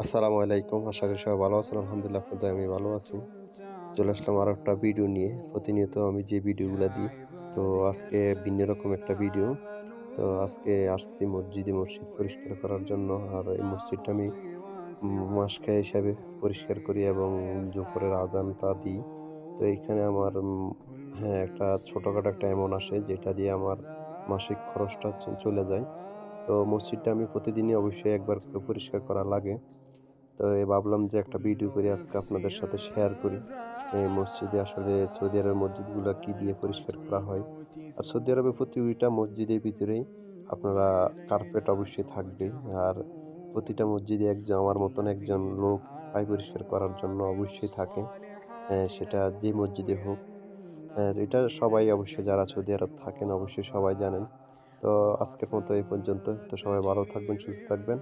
আসসালামু আলাইকুম। আশা করি সবাই ভালো আছেন। আলহামদুলিল্লাহ আপনার দয়ায় আমি ভালো আছি। চলে আসলাম আরো একটা ভিডিও নিয়ে। প্রতিনিয়ত আমি যে ভিডিওগুলা দিই, তো আজকে ভিন্ন রকম একটা ভিডিও। তো আজকে আসছি মসজিদ পরিষ্কার করার জন্য। আর এই মসজিদটা আমি মাসখানেক হিসাবে পরিষ্কার করি এবং জোহরের আজানটা দিই। তো এইখানে আমার হ্যাঁ, একটা ছোটখাটো একটা অ্যামাউন্ট আসে যেটা দিয়ে আমার মাসিক খরচটা চলে যায়। তো মসজিদটা আমি প্রতিদিনই অবশ্যই একবার করে পরিষ্কার করা লাগে। তো ভাবলাম যে একটা ভিডিও করে আজকে আপনাদের সাথে শেয়ার করি। এই মসজিদে আসলে সৌদি আরবের মসজিদগুলা কি দিয়ে পরিষ্কার করা হয়। আর সৌদি আরবে প্রতিটা মসজিদের ভিতরেই আপনারা কার্পেট অবশ্যই থাকবেই। আর প্রতিটা মসজিদে আমার মতন একজন লোক পায় পরিষ্কার করার জন্য অবশ্যই থাকে। সেটা যে মসজিদে হোক। এটা সবাই অবশ্যই যারা সৌদি আরব থাকেন অবশ্যই সবাই জানেন। তো আজকের মতো এই পর্যন্ত। তো সবাই ভালো থাকবেন, সুস্থ থাকবেন।